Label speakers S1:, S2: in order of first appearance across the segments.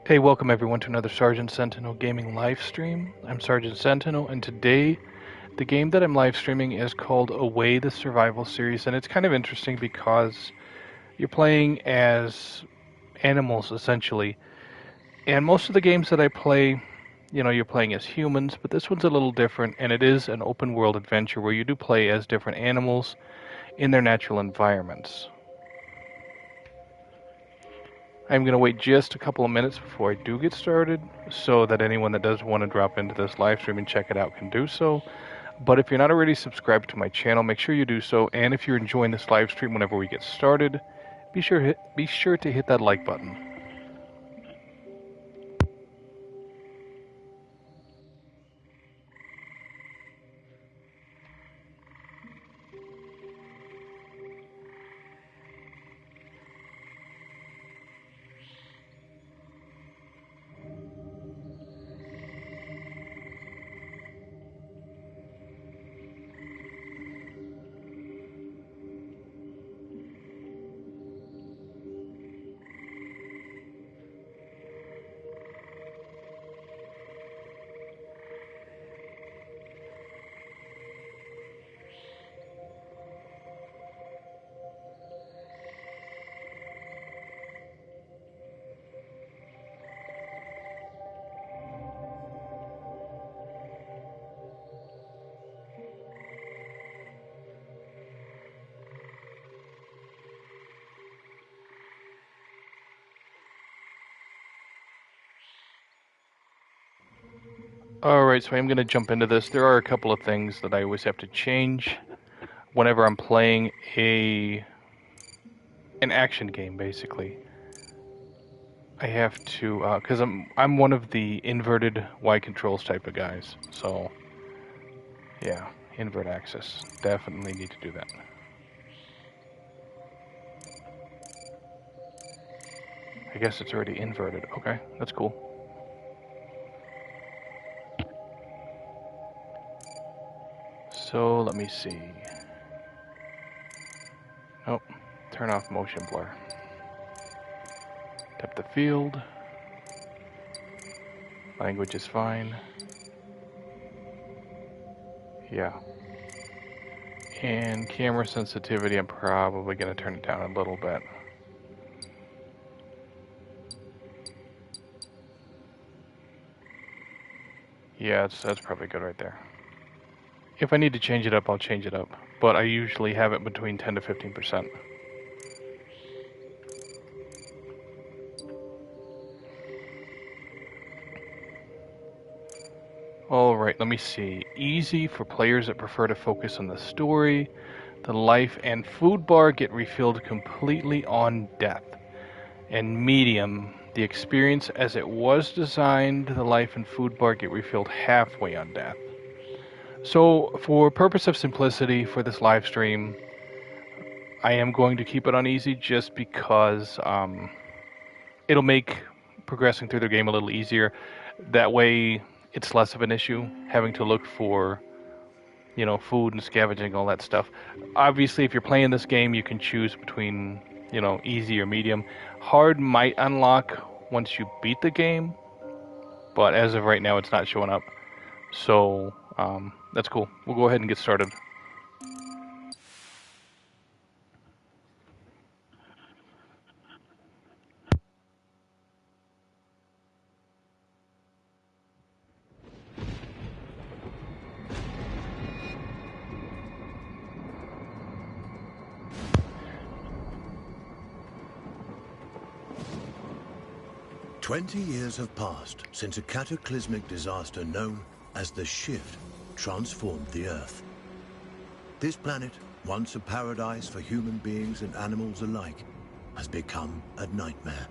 S1: Hey, welcome everyone to another Sergeant Sentinel gaming live stream. I'm Sergeant Sentinel, and today the game that I'm live streaming is called Away the Survival Series, and it's kind of interesting because you're playing as animals essentially. And most of the games that I play, you're playing as humans, but this one's a little different, and it is an open world adventure where you do play as different animals in their natural environments. I'm going to wait just a couple of minutes before I do get started so that anyone that does want to drop into this live stream and check it out can do so. But if you're not already subscribed to my channel, make sure you do so. And if you're enjoying this live stream whenever we get started, be sure to hit that like button. Alright, so I'm going to jump into this. There are a couple of things that I always have to change whenever I'm playing an action game, basically. I have to, because I'm one of the inverted Y controls type of guys, so yeah, invert axis. Definitely need to do that. I guess it's already inverted. Okay, that's cool. So let me see. Oh, turn off motion blur. Depth of field. Language is fine. Yeah. And camera sensitivity, I'm probably going to turn it down a little bit. Yeah, that's probably good right there. If I need to change it up, I'll change it up. But I usually have it between 10 to 15%. Alright, let me see. Easy for players that prefer to focus on the story. The life and food bar get refilled completely on death. And medium, the experience as it was designed, the life and food bar get refilled halfway on death. So, for purpose of simplicity for this live stream, I am going to keep it on easy just because it'll make progressing through the game a little easier. That way, it's less of an issue having to look for, food and scavenging, all that stuff. Obviously, if you're playing this game, you can choose between, easy or medium. Hard might unlock once you beat the game, but as of right now, it's not showing up. So, that's cool. We'll go ahead and get started.
S2: "20 years have passed since a cataclysmic disaster known as the Shift transformed the Earth. This planet, once a paradise for human beings and animals alike, has become a nightmare.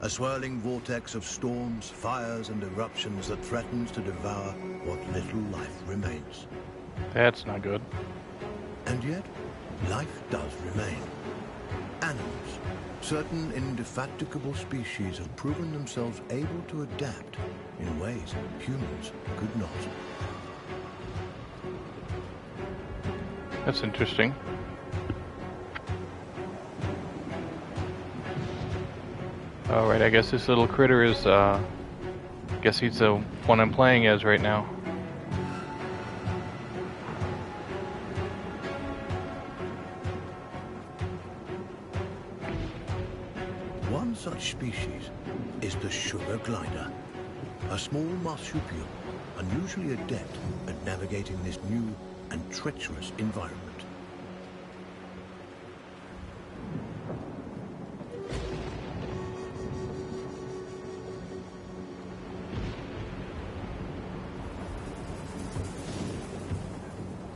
S2: A swirling vortex of storms, fires, and eruptions that threatens to devour what little life remains.
S1: That's not good.
S2: And yet, life does remain. Animals. Certain indefatigable species have proven themselves able to adapt in ways humans could not.
S1: That's interesting. Alright, I guess this little critter is, I guess he's the one I'm playing as right now.
S2: One such species is the sugar glider, a small marsupial unusually adept at navigating this new and treacherous environment.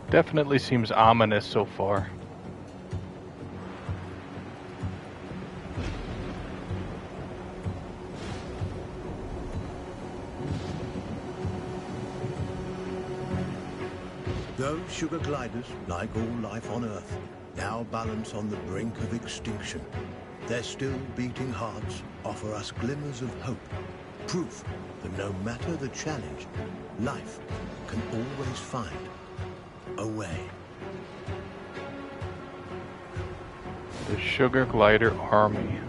S1: Definitely seems ominous so far.
S2: Those sugar gliders, like all life on Earth, now balance on the brink of extinction. Their still beating hearts offer us glimmers of hope, proof that no matter the challenge, life can always find a way.
S1: The Sugar Glider Army.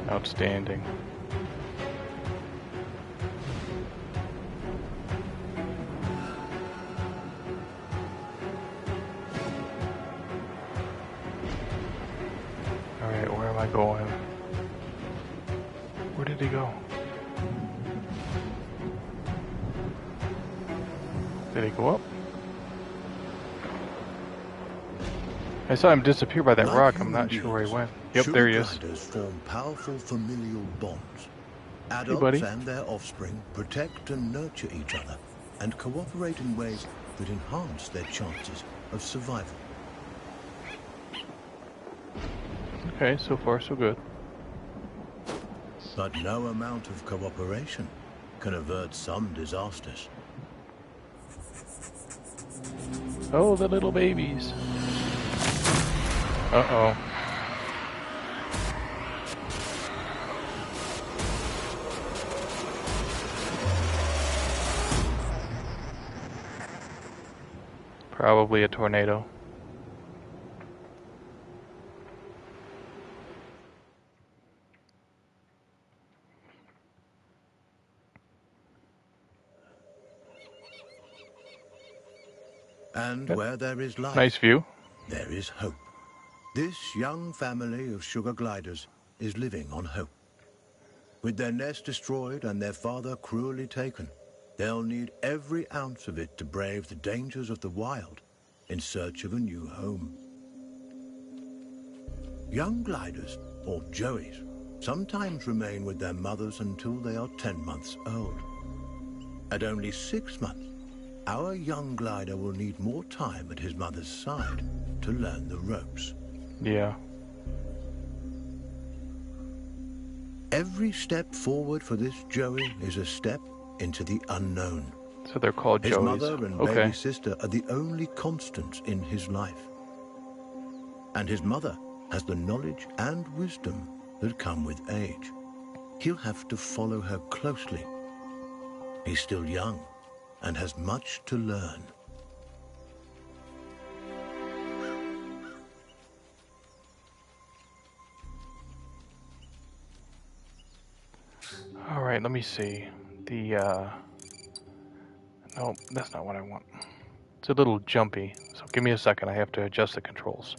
S1: Outstanding. Alright, where am I going? Where did he go? Did he go up? I saw him disappear by that
S2: Like
S1: rock. I'm
S2: human
S1: not sure where he
S2: beings,
S1: went. Yep,
S2: sugar
S1: there he is.
S2: gliders form powerful familial bonds.
S1: Hey,
S2: Adults
S1: buddy.
S2: and their offspring protect and nurture each other and cooperate in ways that enhance their chances of survival.
S1: Okay, so far so good.
S2: But no amount of cooperation can avert some disasters.
S1: Oh, the little babies. Uh-oh. Probably a tornado.
S2: And
S1: Yep.
S2: where there is life,
S1: Nice view.
S2: there is hope. This young family of sugar gliders is living on hope. With their nest destroyed and their father cruelly taken, they'll need every ounce of it to brave the dangers of the wild in search of a new home. Young gliders, or joeys, sometimes remain with their mothers until they are 10 months old. At only 6 months, our young glider will need more time at his mother's side to learn the ropes.
S1: Yeah.
S2: Every step forward for this joey is a step into the unknown.
S1: So they're called
S2: His
S1: Joeys.
S2: mother and
S1: Okay.
S2: baby sister are the only constants in his life. And his mother has the knowledge and wisdom that come with age. He'll have to follow her closely. He's still young and has much to learn.
S1: Alright, let me see. No, that's not what I want. It's a little jumpy, so give me a second. I have to adjust the controls.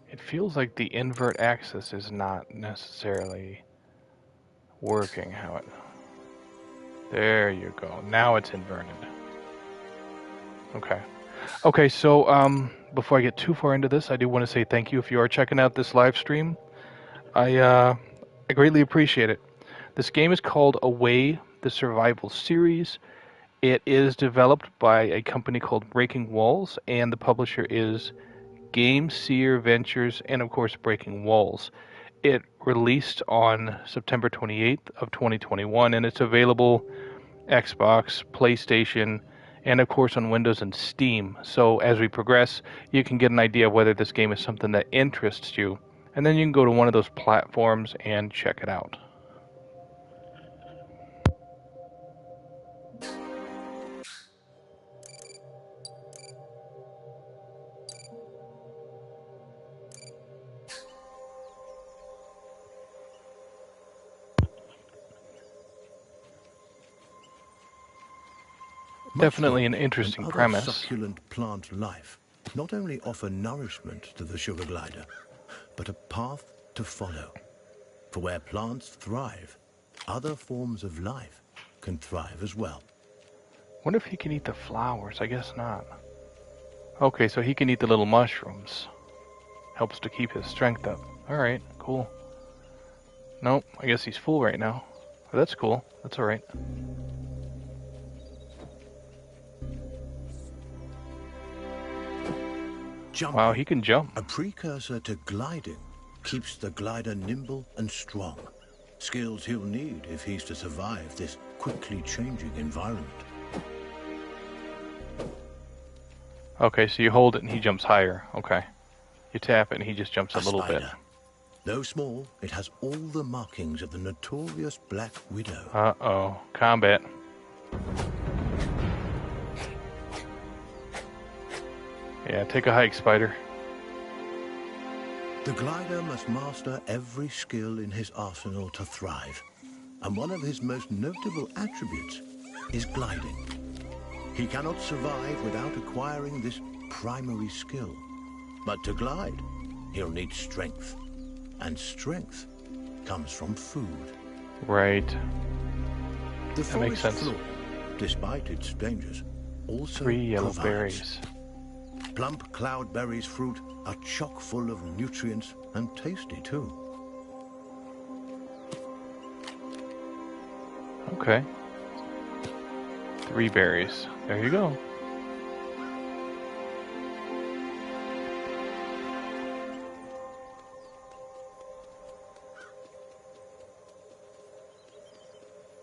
S1: It feels like the invert axis is not necessarily working how it... There you go. Now it's inverted. Okay. Okay, so before I get too far into this, I do want to say thank you if you are checking out this live stream. I greatly appreciate it. This game is called Away, the Survival Series. It is developed by a company called Breaking Walls, and the publisher is Game Seer Ventures, and of course Breaking Walls. It released on September 28th of 2021, and it's available Xbox, PlayStation, and of course on Windows and Steam. So as we progress, you can get an idea of whether this game is something that interests you, and then you can go to one of those platforms and check it out. Definitely an
S2: Mushrooms and
S1: interesting
S2: other
S1: premise.
S2: succulent plant life not only offer nourishment to the sugar glider, but a path to follow. For where plants thrive, other forms of life can thrive as well.
S1: Wonder if he can eat the flowers. I guess not. Okay, so he can eat the little mushrooms. Helps to keep his strength up. Alright, cool. Nope, I guess he's full right now. But that's cool. That's alright.
S2: Jumping,
S1: Wow, he can jump.
S2: a precursor to gliding, keeps the glider nimble and strong. Skills he'll need if he's to survive this quickly changing environment.
S1: Okay, so you hold it and he jumps higher. Okay. You tap it and he just jumps a little bit.
S2: Though small, it has all the markings of the notorious Black Widow.
S1: Uh-oh. Combat. Yeah, take a hike, Spider.
S2: The glider must master every skill in his arsenal to thrive. And one of his most notable attributes is gliding. He cannot survive without acquiring this primary skill. But to glide, he'll need strength. And strength comes from food.
S1: Right.
S2: The
S1: That makes
S2: forest
S1: sense.
S2: floor, despite its dangers, also
S1: 3 yellow
S2: provides.
S1: berries.
S2: Plump cloudberry's fruit are chock full of nutrients and tasty too.
S1: Okay. 3 berries. There you go.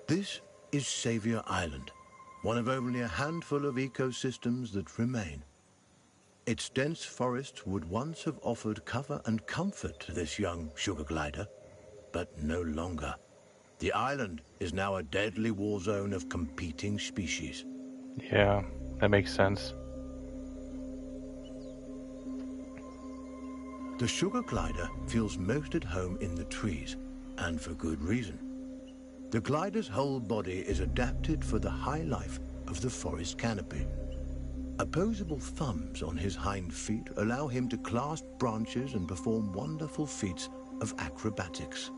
S2: This is Savior Island, one of only a handful of ecosystems that remain. Its dense forests would once have offered cover and comfort to this young sugar glider, but no longer. The island is now a deadly war zone of competing species.
S1: Yeah, that makes sense.
S2: The sugar glider feels most at home in the trees, and for good reason. The glider's whole body is adapted for the high life of the forest canopy. Opposable thumbs on his hind feet allow him to clasp branches and perform wonderful feats of acrobatics.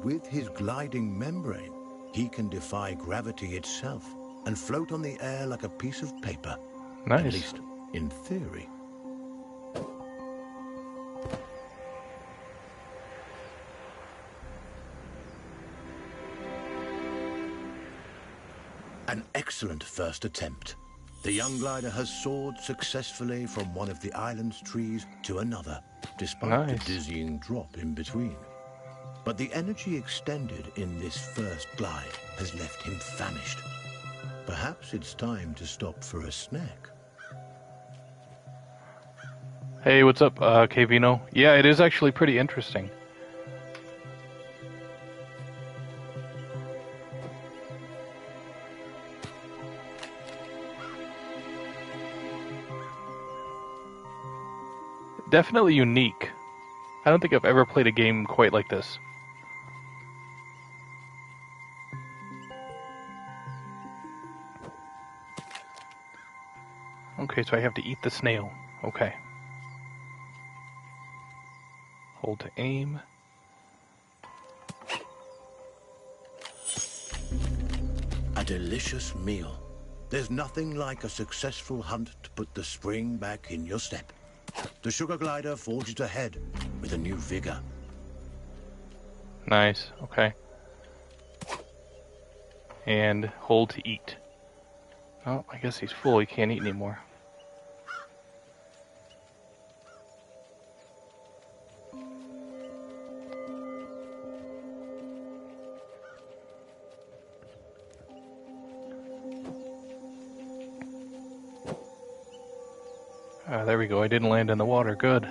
S2: With his gliding membrane, he can defy gravity itself and float on the air like a piece of paper,
S1: Nice.
S2: at least in theory. An excellent first attempt. The young glider has soared successfully from one of the island's trees to another, despite the
S1: Nice.
S2: dizzying drop in between. But the energy expended in this first glide has left him famished. Perhaps it's time to stop for a snack.
S1: Hey, what's up, Kvino? Yeah, it is actually pretty interesting. Definitely unique. I don't think I've ever played a game quite like this. Okay, so I have to eat the snail. Okay. Hold to aim.
S2: A delicious meal. There's nothing like a successful hunt to put the spring back in your step. The sugar glider forges ahead with a new vigor.
S1: Nice, okay. And hold to eat. Oh, I guess he's full, he can't eat anymore. There we go, I didn't land in the water, good.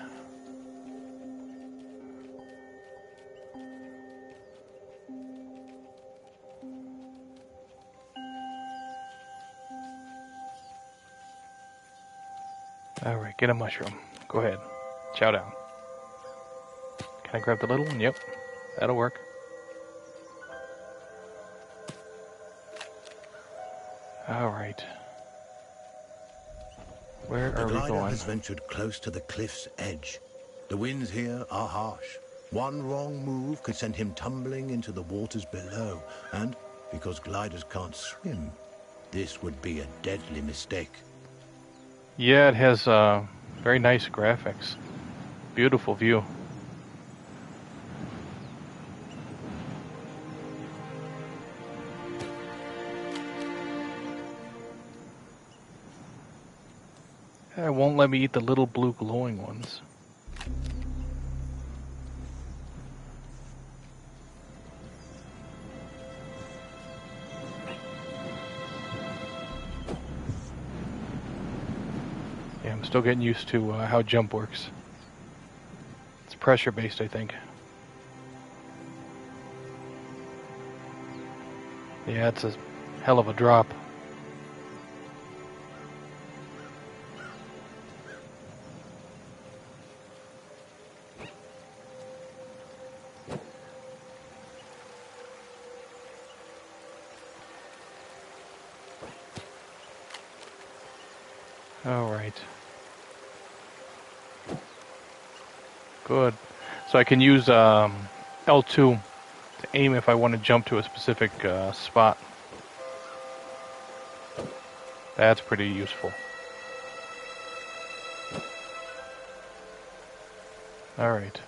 S1: Alright, get a mushroom. Go ahead. Chow down. Can I grab the little one? Yep. That'll work. Alright. Where
S2: The
S1: are we
S2: glider
S1: going?
S2: has ventured close to the cliff's edge. The winds here are harsh. One wrong move could send him tumbling into the waters below. And because gliders can't swim, this would be a deadly mistake.
S1: Yeah, it has very nice graphics. Beautiful view. It won't let me eat the little blue glowing ones. Yeah, I'm still getting used to how jump works. It's pressure based, I think. Yeah, it's a hell of a drop. Alright. Good. So I can use L2 to aim if I want to jump to a specific spot. That's pretty useful. Alright.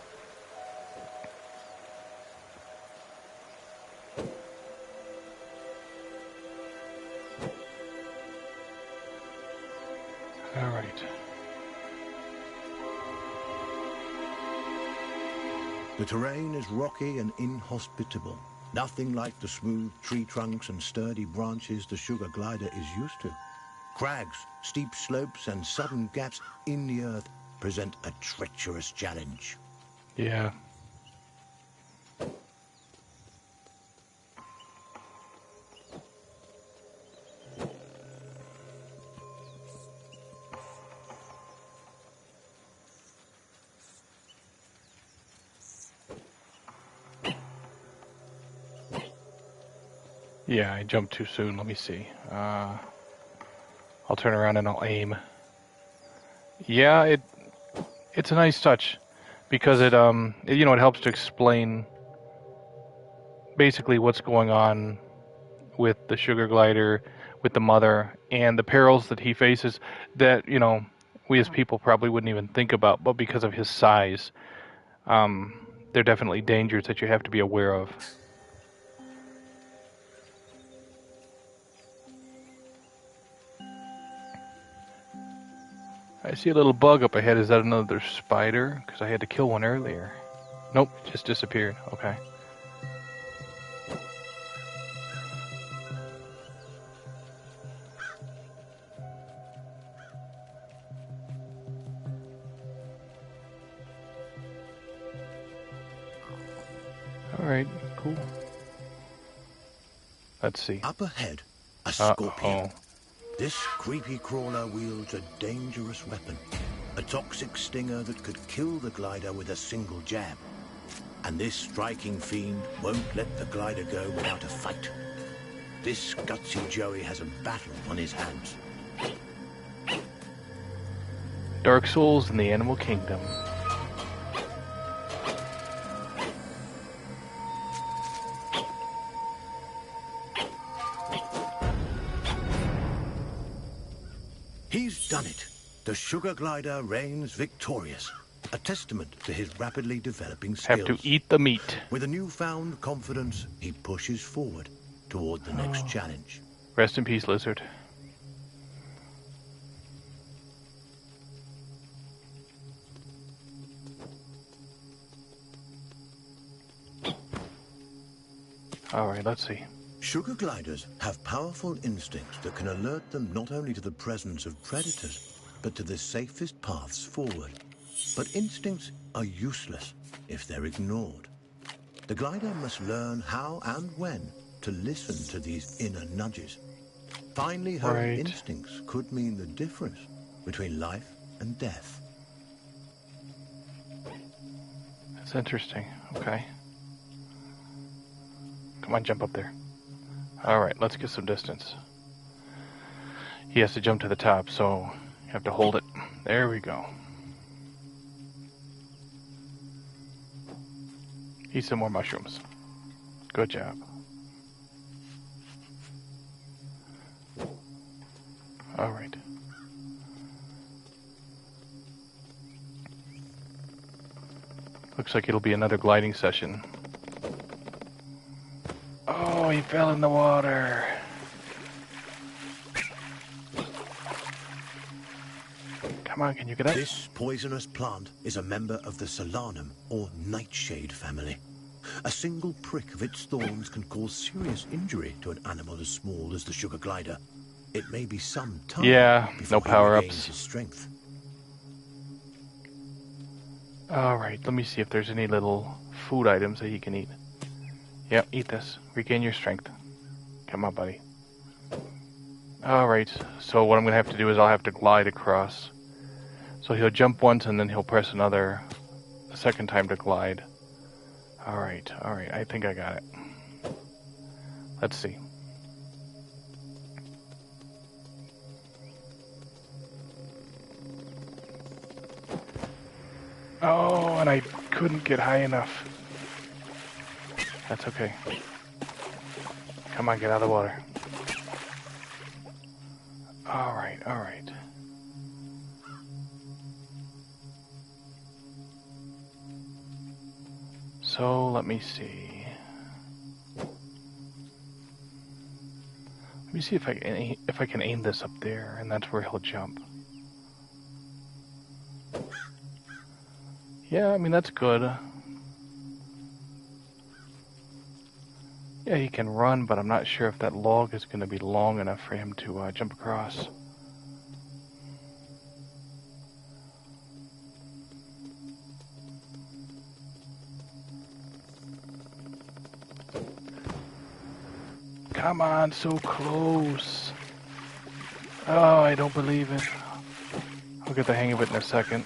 S1: Alright.
S2: The terrain is rocky and inhospitable. Nothing like the smooth tree trunks and sturdy branches the sugar glider is used to. Crags, steep slopes, and sudden gaps in the earth present a treacherous challenge.
S1: Yeah. Yeah, I jumped too soon. Let me see. I'll turn around and I'll aim. Yeah, it's a nice touch because it helps to explain basically what's going on with the sugar glider, with the mother, and the perils that he faces that we as people probably wouldn't even think about, but because of his size, they're definitely dangers that you have to be aware of. I see a little bug up ahead. Is that another spider? Because I had to kill one earlier. Nope, just disappeared. Okay. Alright, cool. Let's see.
S2: Up ahead, a scorpion.
S1: Uh-oh.
S2: This creepy crawler wields a dangerous weapon, a toxic stinger that could kill the glider with a single jab. And this striking fiend won't let the glider go without a fight. This gutsy Joey has a battle on his hands.
S1: Dark Souls in the Animal Kingdom.
S2: He's done it. The sugar glider reigns victorious, a testament to his rapidly developing skills.
S1: Have to eat the meat.
S2: With a newfound confidence, he pushes forward toward the next challenge.
S1: Rest in peace, lizard. Alright, let's see.
S2: Sugar gliders have powerful instincts that can alert them not only to the presence of predators, but to the safest paths forward. But instincts are useless if they're ignored. The glider must learn how and when to listen to these inner nudges. Finely honed instincts could mean the difference between life and death.
S1: That's interesting. Okay. Come on, jump up there. Alright, let's get some distance. He has to jump to the top, so you have to hold it. There we go. Eat some more mushrooms. Good job. Alright. Looks like it'll be another gliding session. Oh, he fell in the water. Come on, can you get up?
S2: This poisonous plant is a member of the Solanum, or nightshade family. A single prick of its thorns can cause serious injury to an animal as small as the sugar glider. It may be some time before
S1: no power-ups.
S2: he regains his strength.
S1: Alright, let me see if there's any little food items that he can eat. Yep, eat this. Regain your strength. Come on, buddy. Alright, so what I'm going to have to do is I'll have to glide across. So he'll jump once and then he'll press a second time to glide. Alright, I think I got it. Let's see. Oh, and I couldn't get high enough. That's okay. Come on, get out of the water. Alright. So, let me see. Let me see if I can aim this up there, and that's where he'll jump. Yeah, I mean, that's good. Yeah, he can run, but I'm not sure if that log is going to be long enough for him to jump across. Come on, so close. Oh, I don't believe it. I'll get the hang of it in a second.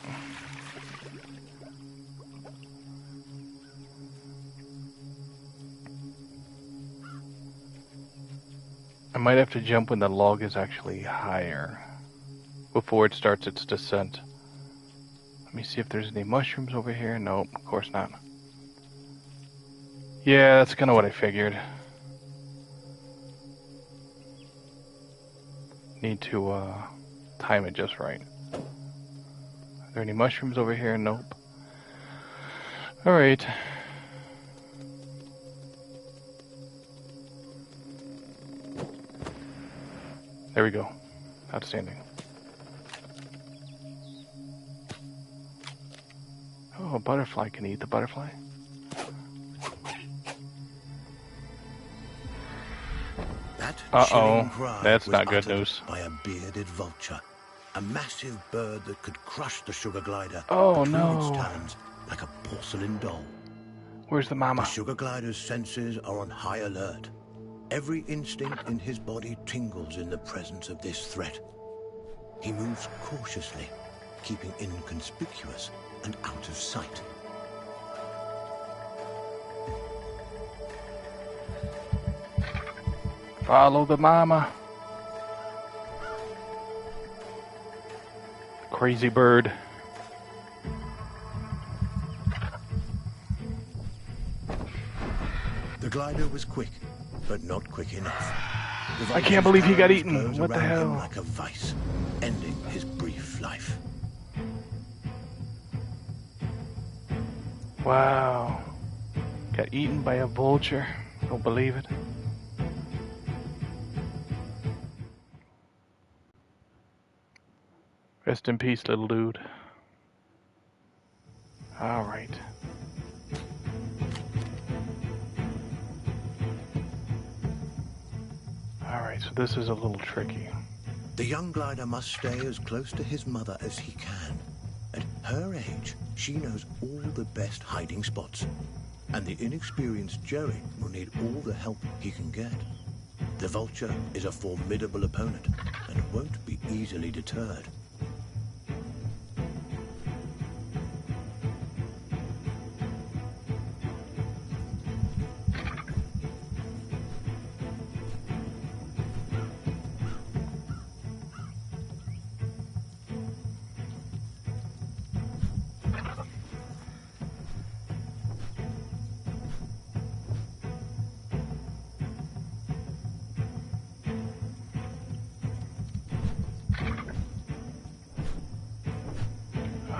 S1: I might have to jump when the log is actually higher, before it starts its descent. Let me see if there's any mushrooms over here. Nope, of course not. Yeah, that's kind of what I figured. Need to time it just right. Are there any mushrooms over here? Nope. Alright. There we go. Outstanding. Oh, a butterfly. Can eat the butterfly?
S2: That chilling cry
S1: that's
S2: was
S1: not good
S2: uttered
S1: news.
S2: by a bearded vulture, a massive bird that could crush the sugar glider
S1: Oh,
S2: between
S1: no.
S2: its talons like a porcelain doll.
S1: Where's the mama?
S2: The sugar glider's senses are on high alert. Every instinct in his body tingles in the presence of this threat. He moves cautiously, keeping inconspicuous and out of sight.
S1: Follow the mama. Crazy bird.
S2: The glider was quick, but not quick enough. The
S1: I can't believe he got
S2: vulture's
S1: eaten.
S2: talons
S1: What the
S2: closed around him
S1: hell?
S2: like a vice, ending his brief life.
S1: Wow. Got eaten by a vulture. Don't believe it. Rest in peace, little dude. Alright. Alright, so this is a little tricky.
S2: The young glider must stay as close to his mother as he can. At her age, she knows all the best hiding spots. And the inexperienced Jerry will need all the help he can get. The vulture is a formidable opponent and won't be easily deterred.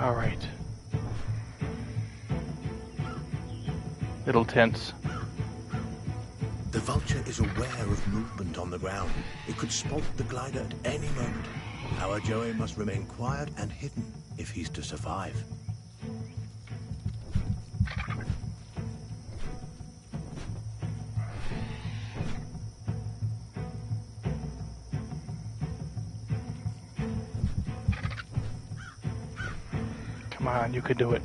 S1: Alright. Little tense.
S2: The vulture is aware of movement on the ground. It could spot the glider at any moment. Our Joey must remain quiet and hidden if he's to survive.
S1: Come on, you could do it.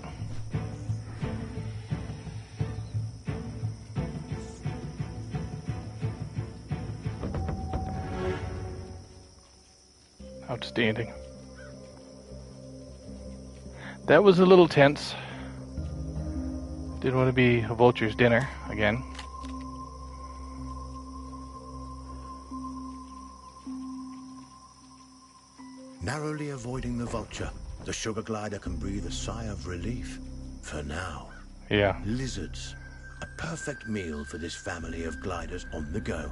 S1: Outstanding. That was a little tense. Didn't want to be a vulture's dinner again.
S2: Narrowly avoiding the vulture, the sugar glider can breathe a sigh of relief. For now.
S1: Yeah.
S2: Lizards. A perfect meal for this family of gliders on the go.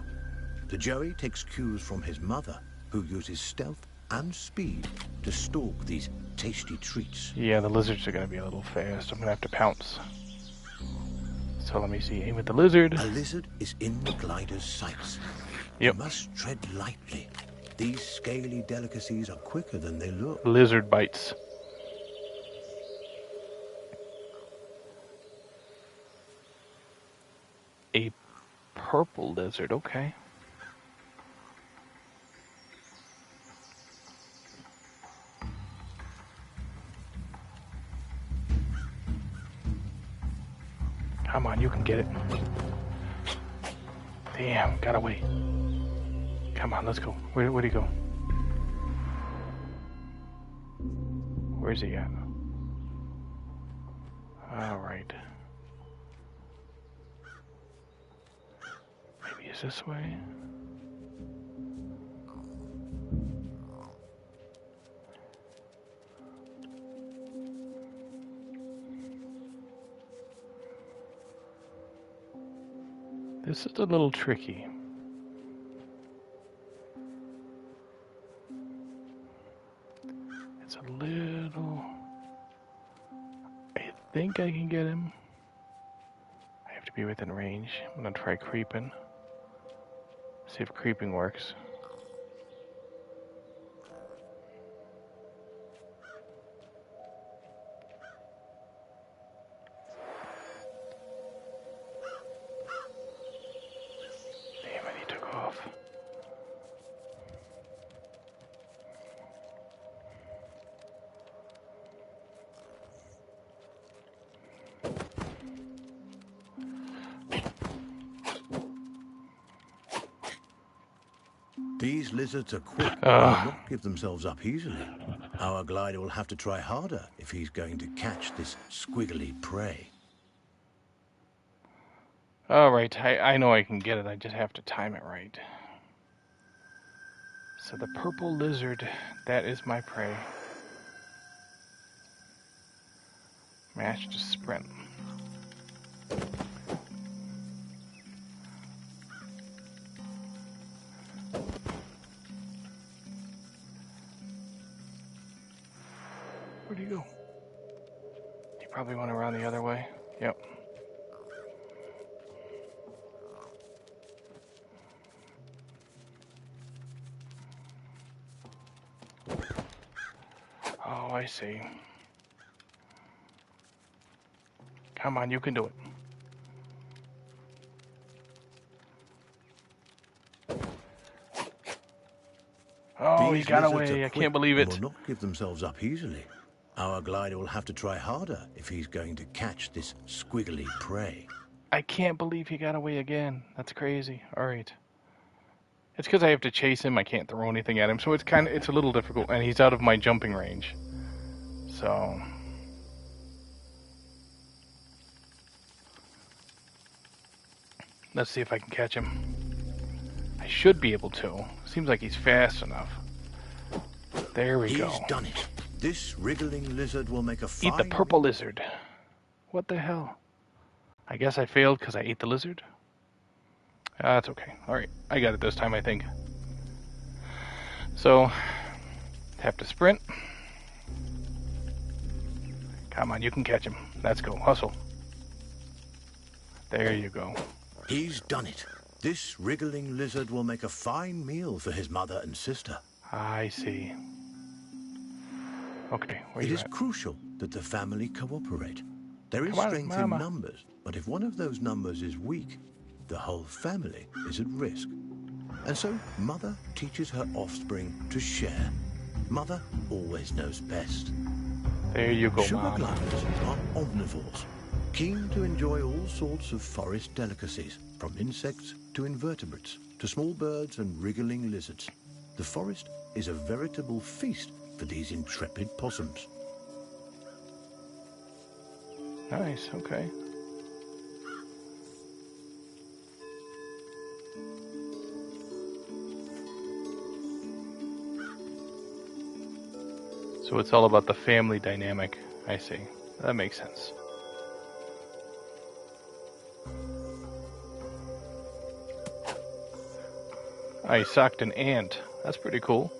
S2: The Joey takes cues from his mother, who uses stealth and speed to stalk these tasty treats.
S1: Yeah, the lizards are going to be a little fast. I'm going to have to pounce. So let me see. Aim at the lizard.
S2: A lizard is in the glider's sights.
S1: Yep.
S2: You must tread lightly. These scaly delicacies are quicker than they look.
S1: Lizard bites. A purple lizard, okay. Come on, you can get it. Damn, got away. Come on, let's go. Where'd he go? Where's he at? Alright. Maybe it's this way? This is a little tricky. It's a little... I think I can get him. I have to be within range. I'm gonna try creeping. See if creeping works. Damn it, he took off.
S2: These lizards are quick and will not give themselves up easily. Our glider will have to try harder if he's going to catch this squiggly prey.
S1: Alright, I know I can get it, I just have to time it right. So the purple lizard, that is my prey. Mash to sprint. Where'd he go? He probably went around the other way. Yep. Oh, I see. Come on, you can do it. Oh, he got away. I can't believe it.
S2: Will not give themselves up easily. Our glider will have to try harder if he's going to catch this squiggly prey.
S1: I can't believe he got away again. That's crazy. All right. It's because I have to chase him. I can't throw anything at him, so it's a little difficult, and he's out of my jumping range. So let's see if I can catch him. I should be able to. Seems like he's fast enough. There we go.
S2: He's done it. This wriggling lizard will make a fine...
S1: Eat the purple lizard. What the hell? I guess I failed because I ate the lizard. That's okay. Alright, I got it this time, I think. So, have to sprint. Come on, you can catch him. Let's go. Hustle. There you go.
S2: He's done it. This wriggling lizard will make a fine meal for his mother and sister.
S1: I see. Okay, where
S2: It
S1: you
S2: is
S1: at?
S2: crucial that the family cooperate. There is
S1: Come on,
S2: strength in
S1: Mama.
S2: numbers, but if one of those numbers is weak, the whole family is at risk. And so, Mother teaches her offspring to share. Mother always knows best.
S1: There you go,
S2: Sugar
S1: Mama.
S2: gliders are omnivores, keen to enjoy all sorts of forest delicacies, from insects to invertebrates, to small birds and wriggling lizards. The forest is a veritable feast for these intrepid possums.
S1: Nice, okay. So it's all about the family dynamic. I see. That makes sense. I socked an ant. That's pretty cool.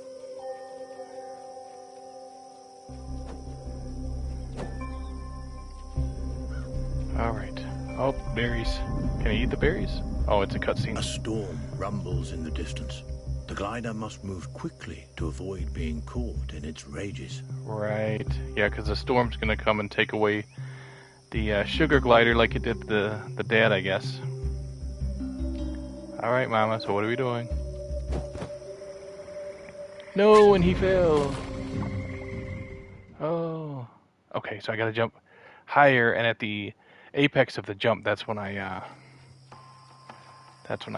S1: Alright. Oh, berries. Can I eat the berries? Oh, it's a cutscene.
S2: A storm rumbles in the distance. The glider must move quickly to avoid being caught in its rages.
S1: Right. Yeah, because the storm's going to come and take away the sugar glider like it did the dad, I guess. Alright, Mama, so what are we doing? No, and he fell. Oh. Okay, so I gotta jump higher, and at the apex of the jump, that's when I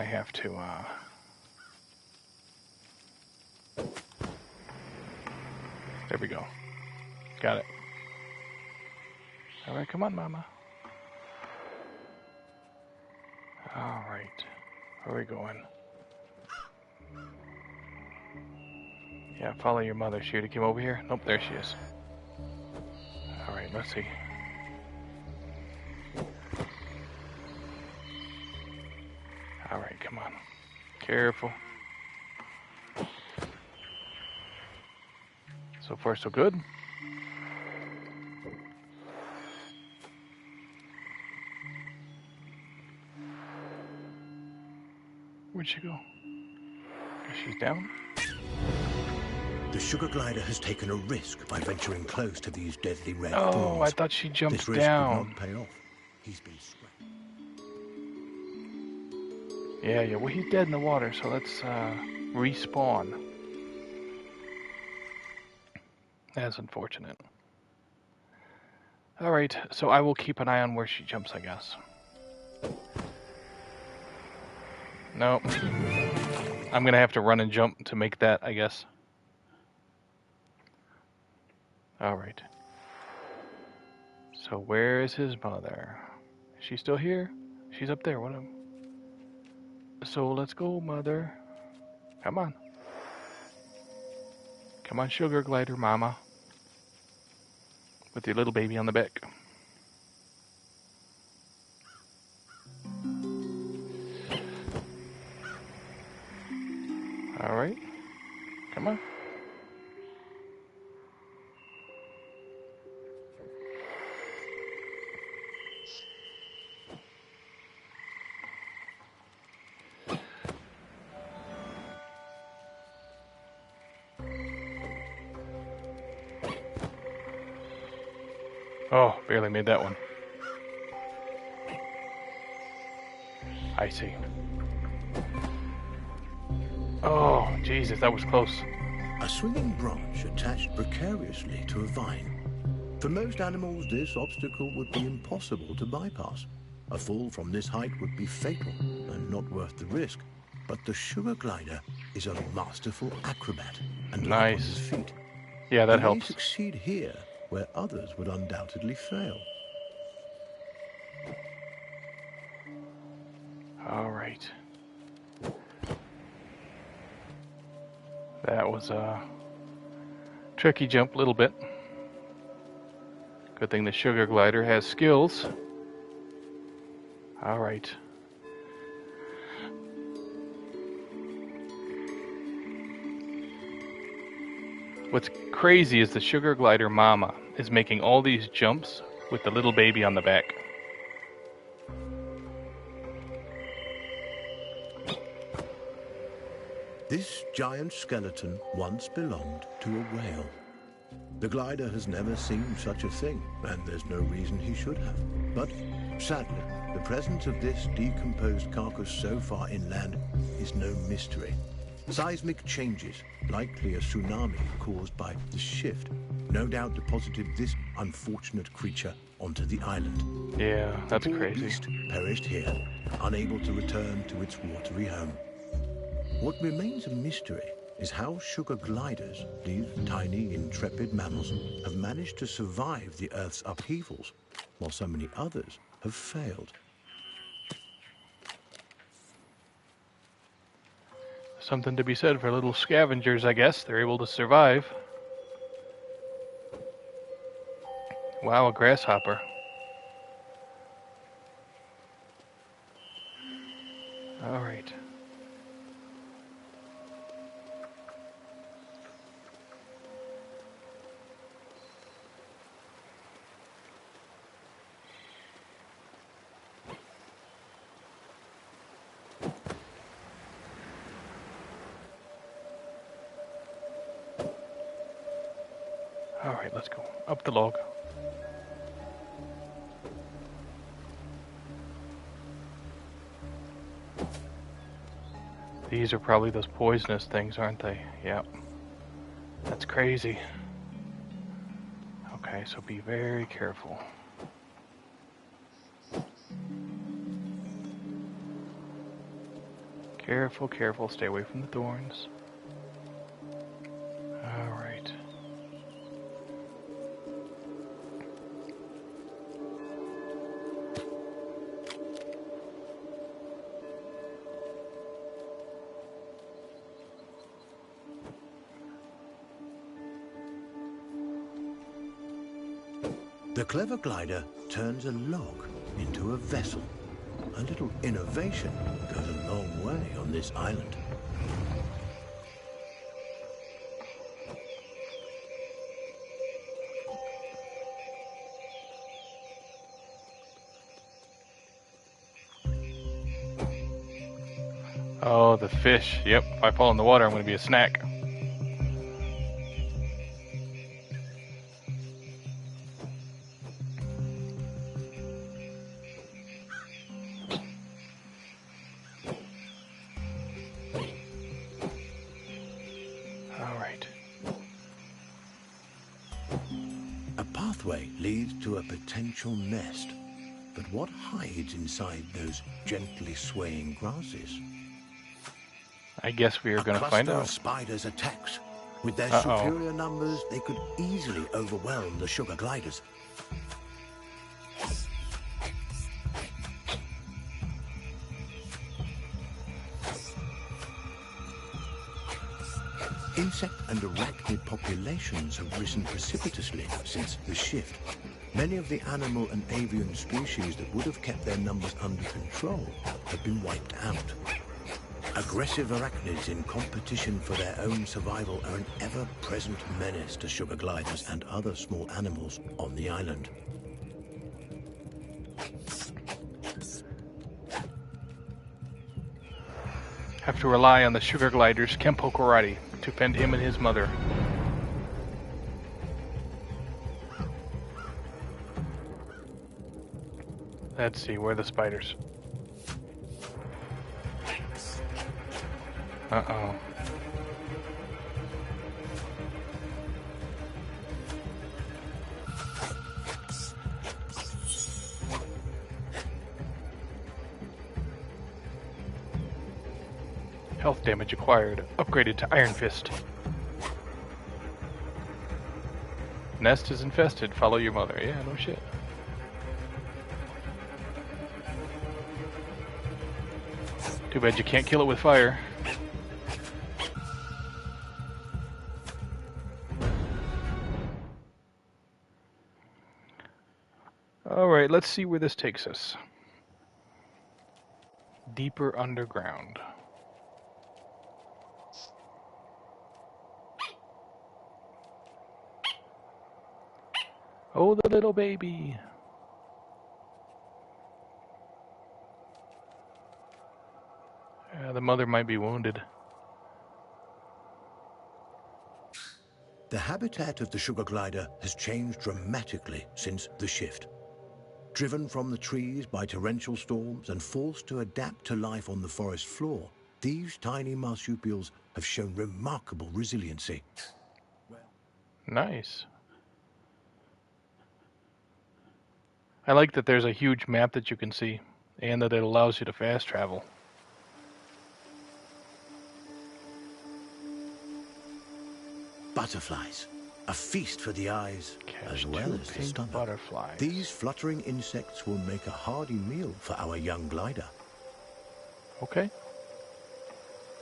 S1: have to there we go. Got it. Alright, come on, Mama. Alright. Where are we going? Yeah, follow your mother. She already came over here? Nope, there she is. Alright, let's see. Alright, come on. Careful. So far, so good. Where'd she go? She's down?
S2: The sugar glider has taken a risk by venturing close to these deadly red
S1: Oh,
S2: thorns.
S1: I thought she jumped
S2: this risk
S1: down.
S2: would not pay off. He's been scratched.
S1: Yeah, well, he's dead in the water, so let's respawn. That's unfortunate. Alright, so I will keep an eye on where she jumps, I guess. Nope. I'm gonna have to run and jump to make that, I guess. Alright. So where is his mother? Is she still here? She's up there. What? So let's go, Mother. Come on. Come on, sugar glider, Mama. With your little baby on the back. Alright. Come on. Oh, barely made that one. I see. Oh, Jesus, that was close.
S2: A swinging branch attached precariously to a vine. For most animals, this obstacle would be impossible to bypass. A fall from this height would be fatal and not worth the risk. But the sugar glider is a masterful acrobat and light on his
S1: Nice.
S2: feet.
S1: Yeah, that
S2: He may
S1: helps.
S2: succeed here where others would undoubtedly fail.
S1: Alright. That was a tricky jump a little bit. Good thing the sugar glider has skills. Alright. What's crazy is the sugar glider mama is making all these jumps with the little baby on the back.
S2: This giant skeleton once belonged to a whale. The glider has never seen such a thing, and there's no reason he should have. But sadly, the presence of this decomposed carcass so far inland is no mystery. Seismic changes, likely a tsunami caused by the shift, no doubt deposited this unfortunate creature onto the island.
S1: Yeah, that's
S2: The poor
S1: crazy.
S2: beast perished here, unable to return to its watery home. What remains a mystery is how sugar gliders, these tiny, intrepid mammals, have managed to survive the Earth's upheavals, while so many others have failed.
S1: Something to be said for little scavengers, I guess. They're able to survive. Wow, a grasshopper. All right. All right, let's go up the log. These are probably those poisonous things, aren't they? Yep. That's crazy. Okay, so be very careful. Careful, careful. Stay away from the thorns. All right.
S2: The clever glider turns a log into a vessel. A little innovation goes a long way on this island.
S1: Oh, the fish. Yep, if I fall in the water, I'm going to be a snack. All right.
S2: A pathway leads to a potential nest. But what hides inside those gently swaying grasses?
S1: I guess we are going to find
S2: A cluster
S1: out.
S2: of spiders attacks. With their
S1: Uh-oh.
S2: superior numbers, they could easily overwhelm the sugar gliders. Insect and arachnid populations have risen precipitously since the shift. Many of the animal and avian species that would have kept their numbers under control have been wiped out. Aggressive arachnids in competition for their own survival are an ever-present menace to sugar gliders and other small animals on the island.
S1: Have to rely on the sugar glider's Kempo karate to fend him and his mother. Let's see, where are the spiders? Uh-oh. Health damage acquired. Upgraded to Iron Fist. Nest is infested. Follow your mother. Yeah, no shit. Too bad you can't kill it with fire. Alright, let's see where this takes us. Deeper underground. Oh, the little baby. The mother might be wounded.
S2: The habitat of the sugar glider has changed dramatically since the shift. Driven from the trees by torrential storms and forced to adapt to life on the forest floor, these tiny marsupials have shown remarkable resiliency.
S1: Nice. I like that there's a huge map that you can see, and that it allows you to fast travel.
S2: Butterflies, a feast for the eyes as well as the stomach.
S1: Butterflies.
S2: These fluttering insects will make a hearty meal for our young glider.
S1: Okay.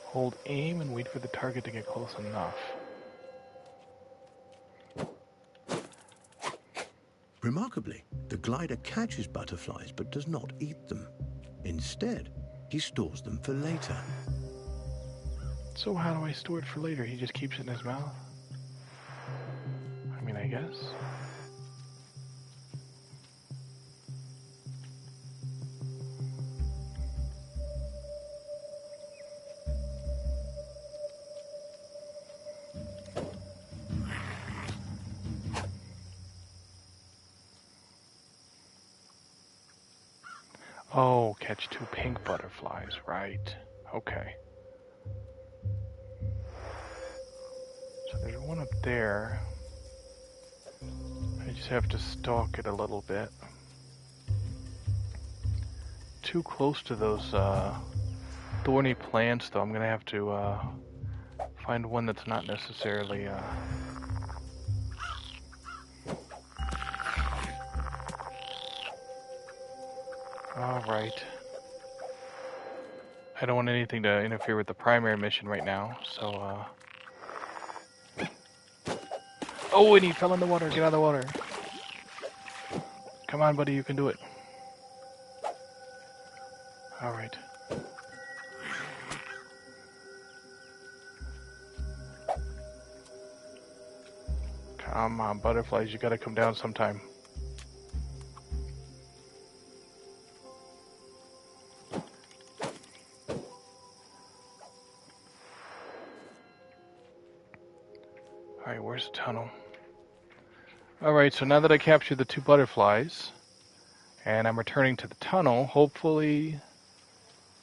S1: Hold aim and wait for the target to get close enough.
S2: Remarkably, the glider catches butterflies but does not eat them. Instead, he stores them for later.
S1: So how do I store it for later? He just keeps it in his mouth? I mean, I guess. Oh, catch 2 pink butterflies, right. Okay. So there's one up there. I just have to stalk it a little bit. Too close to those thorny plants, though. I'm gonna have to find one that's not necessarily Alright. I don't want anything to interfere with the primary mission right now, so Oh, and he fell in the water. Get out of the water. Come on, buddy, you can do it. Alright. Come on, butterflies, you gotta come down sometime. Alright, where's the tunnel? Alright, so now that I captured the 2 butterflies, and I'm returning to the tunnel, hopefully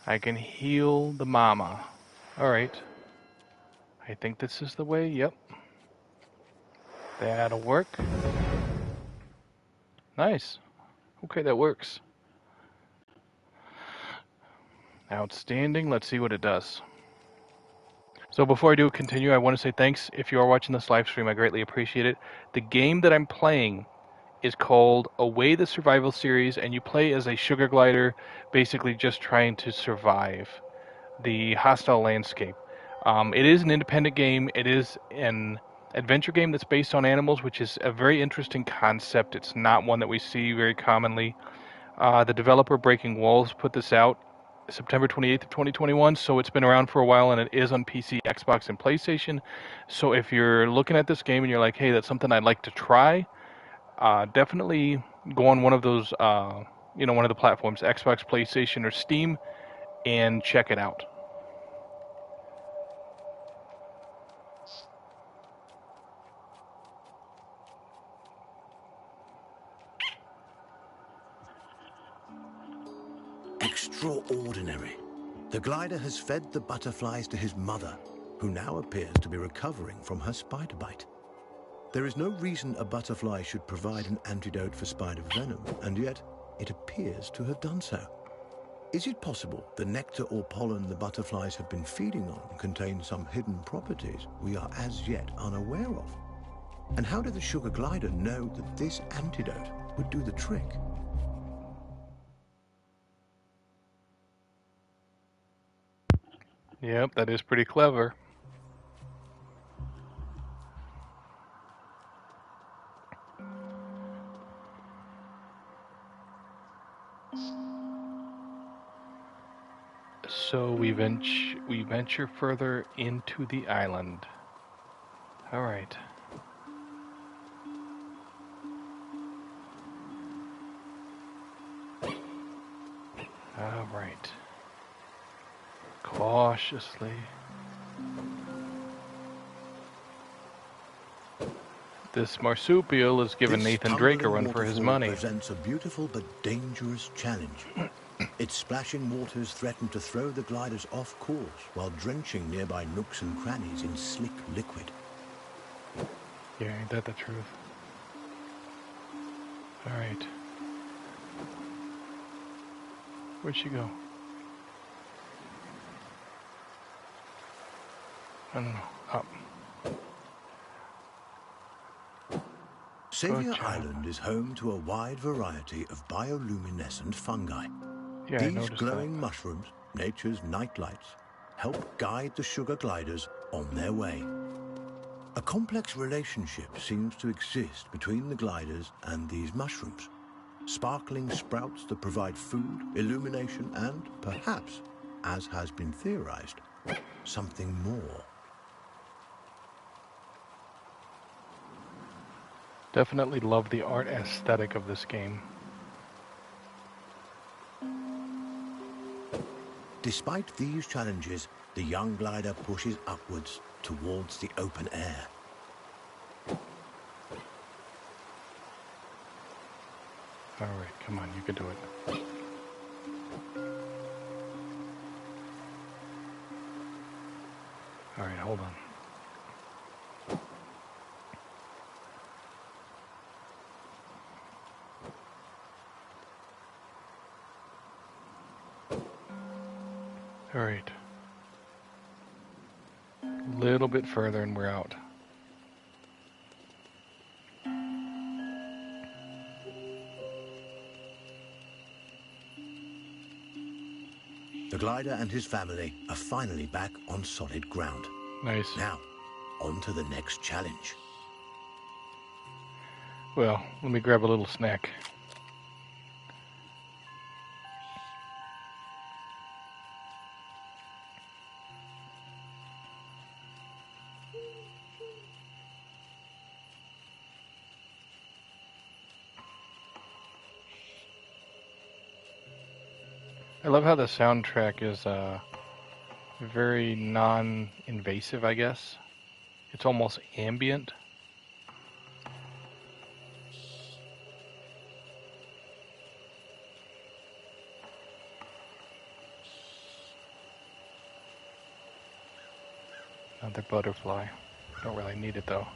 S1: I can heal the mama. Alright. I think this is the way, yep. That'll work. Nice. Okay, that works. Outstanding. Let's see what it does. So before I do continue, I want to say thanks if you are watching this live stream. I greatly appreciate it. The game that I'm playing is called Away the Survival Series, and you play as a sugar glider, basically just trying to survive the hostile landscape. It is an independent game. It is an adventure game that's based on animals, which is a very interesting concept. It's not one that we see very commonly. The developer Breaking Walls put this out September 28th of 2021, so it's been around for a while, and it is on PC, Xbox, and PlayStation. So if you're looking at this game and you're like, hey, that's something I'd like to try, definitely go on one of those, one of the platforms, Xbox, PlayStation, or Steam, and check it out.
S2: Extraordinary. The glider has fed the butterflies to his mother, who now appears to be recovering from her spider bite. There is no reason a butterfly should provide an antidote for spider venom, and yet it appears to have done so. Is it possible the nectar or pollen the butterflies have been feeding on contains some hidden properties we are as yet unaware of? And how did the sugar glider know that this antidote would do the trick?
S1: Yep, that is pretty clever. So we venture further into the island. All right. All right. Cautiously. This marsupial is giving
S2: This
S1: Nathan Drake a
S2: tumbling
S1: run for his
S2: waterfall
S1: money.
S2: presents a beautiful but dangerous challenge. Its splashing waters threaten to throw the gliders off course while drenching nearby nooks and crannies in slick liquid.
S1: Yeah, ain't that the truth? All right. Where'd she go? I don't know. Up.
S2: Savior
S1: Gotcha.
S2: Island is home to a wide variety of bioluminescent fungi.
S1: Yeah, I
S2: These
S1: noticed
S2: glowing
S1: that.
S2: mushrooms, nature's nightlights, help guide the sugar gliders on their way. A complex relationship seems to exist between the gliders and these mushrooms. Sparkling sprouts that provide food, illumination, and perhaps, as has been theorized, something more.
S1: Definitely love the art aesthetic of this game.
S2: Despite these challenges, the young glider pushes upwards towards the open air.
S1: All right, come on, you can do it. All right, hold on. All right. A little bit further and we're out.
S2: The glider and his family are finally back on solid ground.
S1: Nice.
S2: Now, on to the next challenge.
S1: Well, let me grab a little snack. I love how the soundtrack is very non-invasive, I guess. It's almost ambient. Another butterfly. Don't really need it though.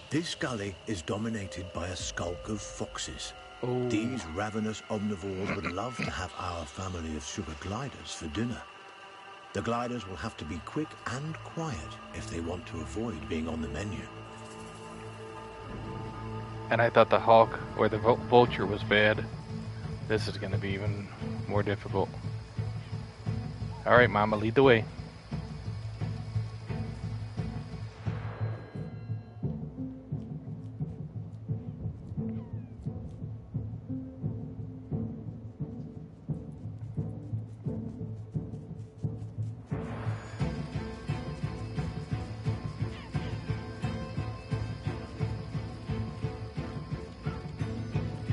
S2: This gully is dominated by a skulk of foxes.
S1: Oh.
S2: These ravenous omnivores would love to have our family of sugar gliders for dinner. The gliders will have to be quick and quiet if they want to avoid being on the menu.
S1: And I thought the hawk or the vulture was bad. This is going to be even more difficult. All right, Mama, lead the way.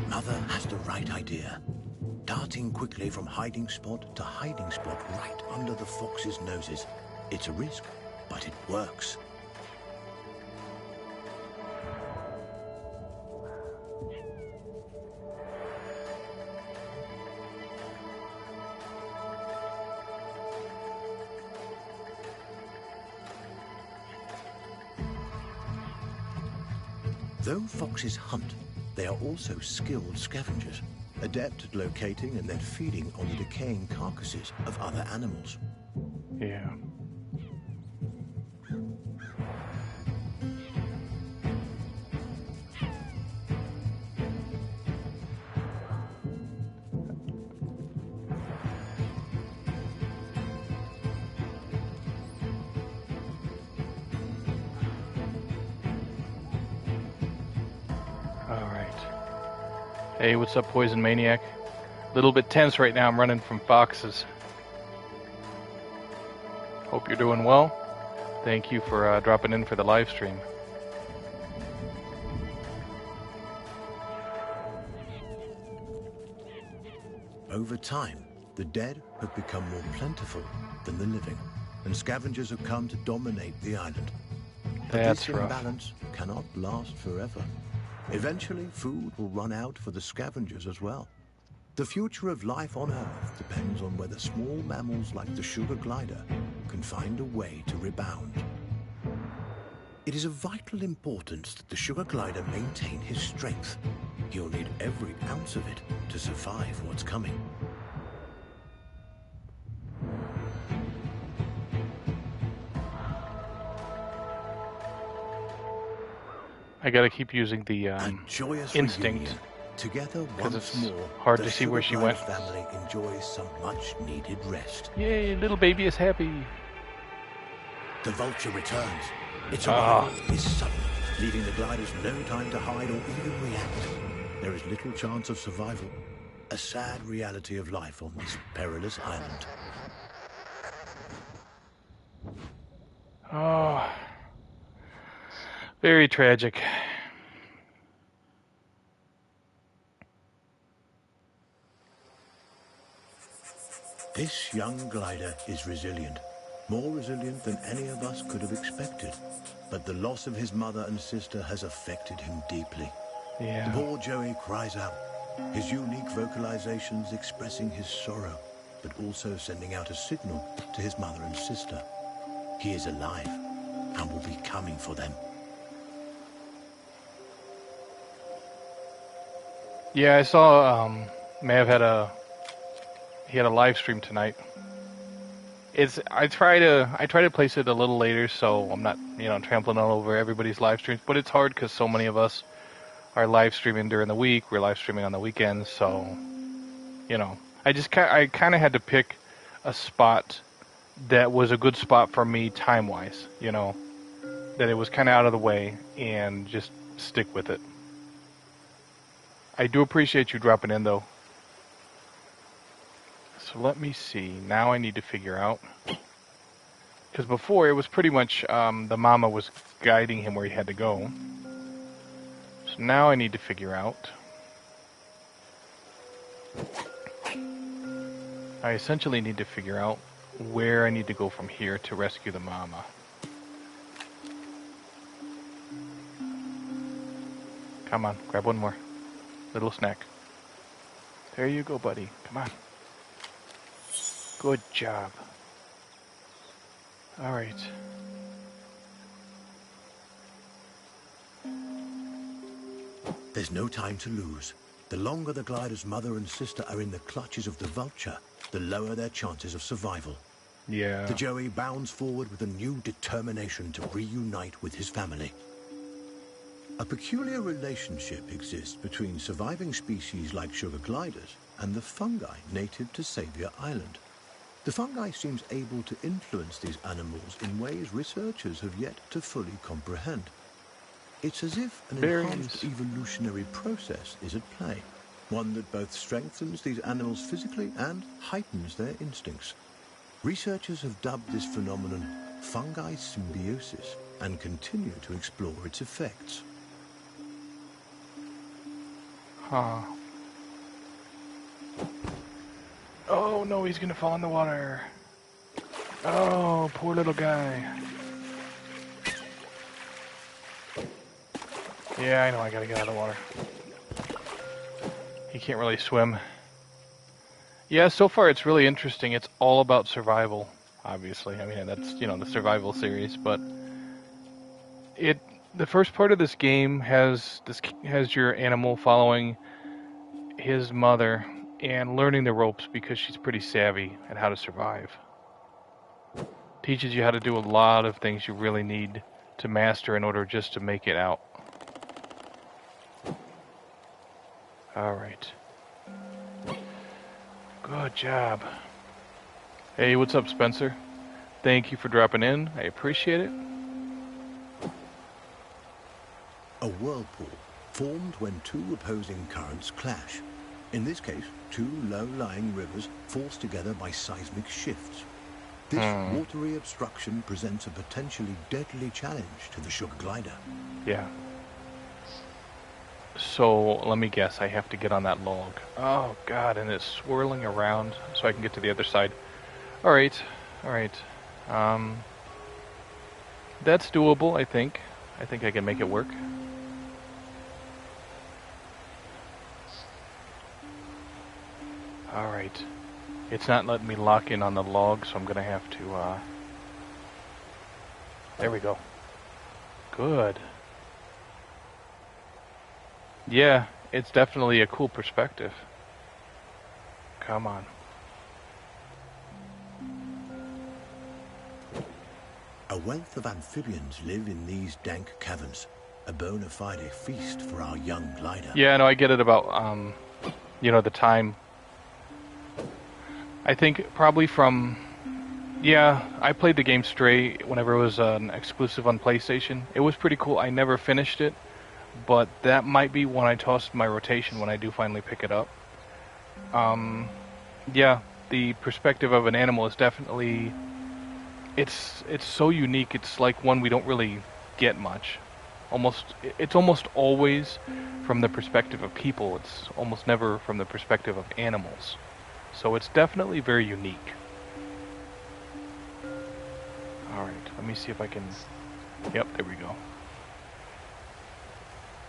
S2: Mother has the right idea. Darting quickly from hiding spot to hiding spot right under the foxes' noses. It's a risk, but it works. Though foxes hunt, they are also skilled scavengers, adept at locating and then feeding on the decaying carcasses of other animals.
S1: Yeah. Hey, what's up, Poison Maniac? A little bit tense right now. I'm running from foxes. Hope you're doing well. Thank you for dropping in for the live stream.
S2: Over time, the The dead have become more plentiful than the living, and scavengers have come to dominate the island. But
S1: That's
S2: this
S1: rough.
S2: imbalance cannot last forever. Eventually, food will run out for the scavengers as well. The future of life on Earth depends on whether small mammals like the sugar glider can find a way to rebound. It is of vital importance that the sugar glider maintain his strength. He'll need every ounce of it to survive what's coming.
S1: I gotta keep using the
S2: A joyous
S1: instinct.
S2: reunion. Together
S1: Because
S2: once
S1: it's
S2: more,
S1: hard
S2: the
S1: to see where
S2: Sugar
S1: she
S2: Glider
S1: went.
S2: family enjoys some much-needed rest.
S1: Yay, little baby is happy.
S2: The vulture returns. Its arrival is sudden, leaving the gliders no time to hide or even react. There is little chance of survival. A sad reality of life on this perilous island.
S1: Oh, very tragic.
S2: This young glider is resilient, more resilient than any of us could have expected. But the loss of his mother and sister has affected him deeply.
S1: Yeah.
S2: Poor Joey cries out, his unique vocalizations expressing his sorrow, but also sending out a signal to his mother and sister. He is alive and will be coming for them.
S1: Yeah, I saw Mav had a live stream tonight. I try to place it a little later so I'm not, trampling all over everybody's live streams, but it's hard because so many of us are live streaming during the week. We're live streaming on the weekends, so I kind of had to pick a spot that was a good spot for me time-wise, that it was kind of out of the way, and just stick with it. I do appreciate you dropping in, though. So let me see. Now I need to figure out. Because before, it was pretty much the mama was guiding him where he had to go. So now I need to figure out. I essentially need to figure out where I need to go from here to rescue the mama. Come on, grab one more. Little snack. There you go, buddy. Come on. Good job. All right.
S2: There's no time to lose. The longer the glider's mother and sister are in the clutches of the vulture, the lower their chances of survival.
S1: Yeah.
S2: The Joey bounds forward with a new determination to reunite with his family. A peculiar relationship exists between surviving species like sugar gliders and the fungi native to Savior Island. The fungi seems able to influence these animals in ways researchers have yet to fully comprehend. It's as if an enhanced evolutionary process is at play, one that both strengthens these animals physically and heightens their instincts. Researchers have dubbed this phenomenon fungi symbiosis and continue to explore its effects.
S1: Huh. Oh no, he's gonna fall in the water. Oh, poor little guy. Yeah, I know, I gotta get out of the water. He can't really swim. Yeah, so far it's really interesting. It's all about survival, obviously. I mean, that's, the survival series, but the first part of this game has your animal following his mother and learning the ropes because she's pretty savvy at how to survive. Teaches you how to do a lot of things you really need to master in order just to make it out. All right. Good job. Hey, what's up, Spencer? Thank you for dropping in. I appreciate it.
S2: A whirlpool formed when two opposing currents clash. In this case, two low-lying rivers forced together by seismic shifts. This watery obstruction presents a potentially deadly challenge to the sugar glider.
S1: Yeah. So let me guess, I have to get on that log. Oh god, and it's swirling around so I can get to the other side. Alright, alright. That's doable, I think. I think I can make it work. Alright. It's not letting me lock in on the log, so I'm gonna have to, There we go. Good. Yeah, it's definitely a cool perspective. Come on.
S2: A wealth of amphibians live in these dank caverns, a bona fide feast for our young glider.
S1: Yeah, no, I get it about, the time. I think probably from... Yeah, I played the game Stray whenever it was an exclusive on PlayStation. It was pretty cool. I never finished it, but that might be when I tossed my rotation when I do finally pick it up. Yeah, the perspective of an animal is definitely... It's so unique. It's like one we don't really get much. It's almost always from the perspective of people. It's almost never from the perspective of animals. So it's definitely very unique. Alright, let me see if I can... Yep, there we go.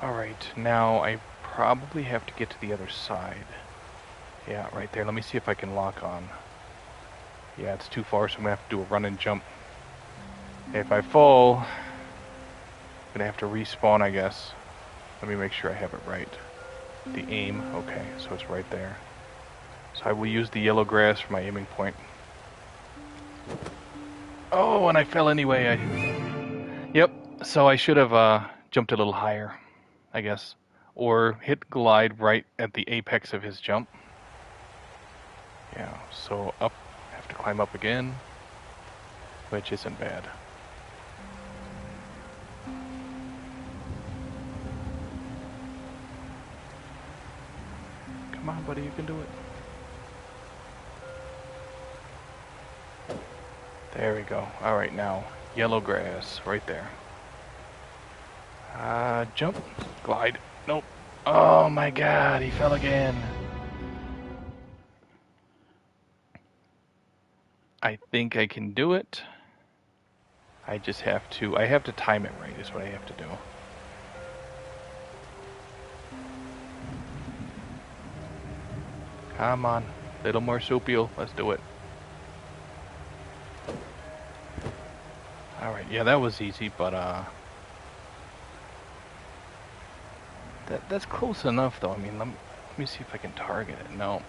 S1: Alright, now I probably have to get to the other side. Yeah, right there. Let me see if I can lock on. Yeah, it's too far, so I'm going to have to do a run and jump. If I fall, I'm going to have to respawn, I guess. Let me make sure I have it right. The aim, okay, so it's right there. So I will use the yellow grass for my aiming point. Oh, and I fell anyway. Yep, so I should have jumped a little higher, I guess. Or hit glide right at the apex of his jump. Yeah, so up, have to climb up again, which isn't bad. Come on, buddy, you can do it. There we go. Alright, now, yellow grass, right there. Jump, glide, nope. Oh my god, he fell again. I think I can do it. I just have to time it right, is what I have to do. Come on, little marsupial, let's do it. Alright, yeah, that was easy, but that's close enough though. I mean, let me see if I can target it. No.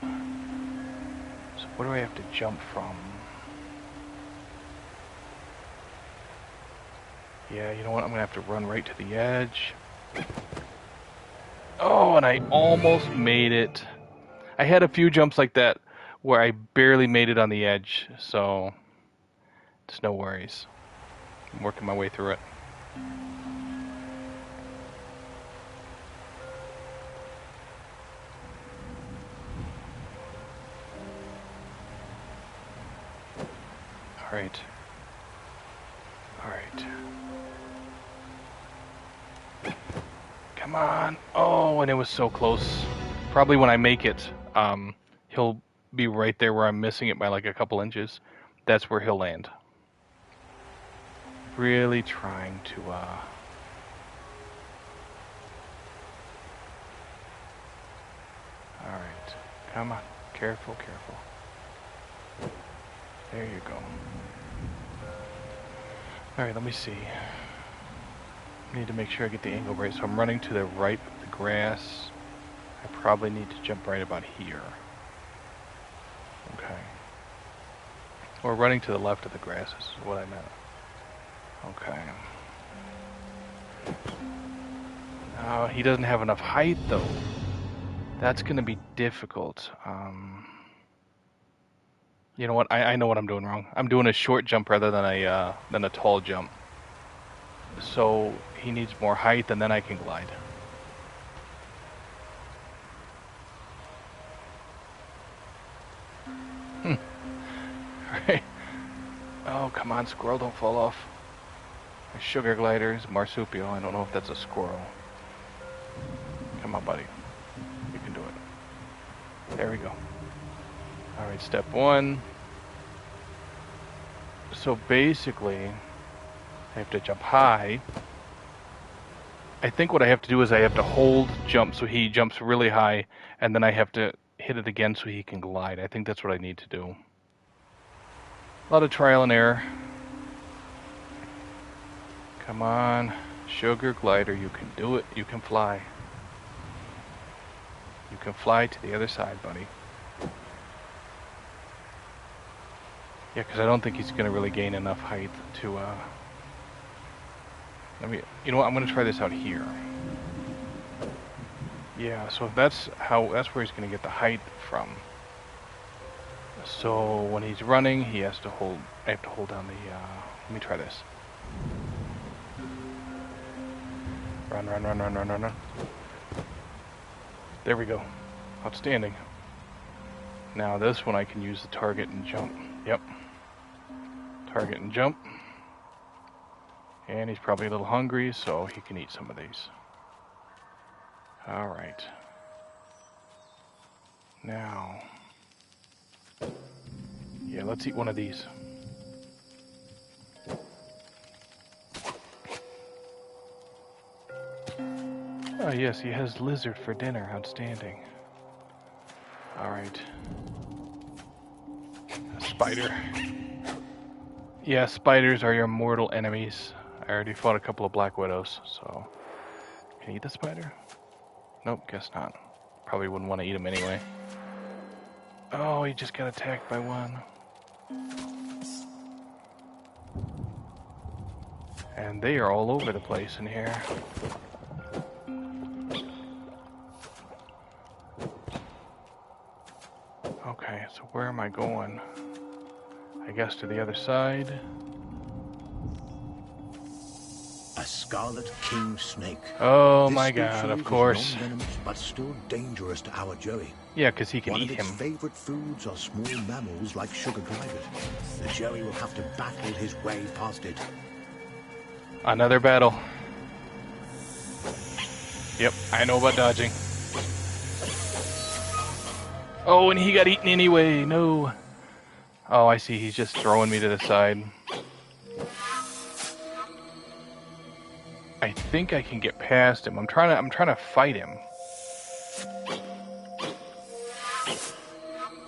S1: So where do I have to jump from? Yeah, you know what? I'm gonna have to run right to the edge. Oh, and I almost made it. I had a few jumps like that where I barely made it on the edge, so it's no worries. I'm working my way through it. Alright. Alright. Come on. Oh, and it was so close. Probably when I make it, he'll be right there where I'm missing it by like a couple inches. That's where he'll land. Really trying to, Alright. Come on. Careful, careful. There you go. Alright, let me see. I need to make sure I get the angle right. So I'm running to the right of the grass. I probably need to jump right about here. Okay. Or running to the left of the grass is what I meant. Okay. Oh, he doesn't have enough height though. That's going to be difficult. You know what? I know what I'm doing wrong. I'm doing a short jump rather than a tall jump. So he needs more height, and then I can glide. Right. Oh, come on, squirrel, don't fall off. A sugar glider is marsupial. I don't know if that's a squirrel. Come Come on, buddy. You can do it. There we go. Alright, step 1. So basically, I have to jump high. I think what I have to do is I have to hold jump so he jumps really high, and then I have to hit it again so he can glide. I think that's what I need to do. A lot of trial and error. Come on, sugar glider, you can do it. You can fly. You can fly to the other side, buddy. Yeah, because I don't think he's going to really gain enough height to, you know what, I'm going to try this out here. Yeah, so that's where he's going to get the height from. So when he's running, I have to hold down the, let me try this. Run, run, run, run, run, run, run. There we go. Outstanding. Now this one I can use the target and jump. Yep. Target and jump. And he's probably a little hungry, so he can eat some of these. Alright. Now. Yeah, let's eat one of these. Oh yes, he has lizard for dinner. Outstanding. Alright. A spider. Yeah, spiders are your mortal enemies. I already fought a couple of black widows, so... Can I eat the spider? Nope, guess not. Probably wouldn't want to eat him anyway. Oh, he just got attacked by one. And they are all over the place in here. Okay, so where am I going? I guess to the other side.
S2: A scarlet king snake.
S1: Oh
S2: This
S1: my god,
S2: species
S1: of
S2: is
S1: course.
S2: non-venomous, but still dangerous to our Joey.
S1: Yeah, because he can
S2: One
S1: eat
S2: of its
S1: him.
S2: favorite foods are small mammals like sugar gliders. The Joey will have to battle his way past it.
S1: Another battle. Yep, I know about dodging. Oh, and he got eaten anyway. No. Oh, I see. He's just throwing me to the side. I think I can get past him. I'm trying to fight him.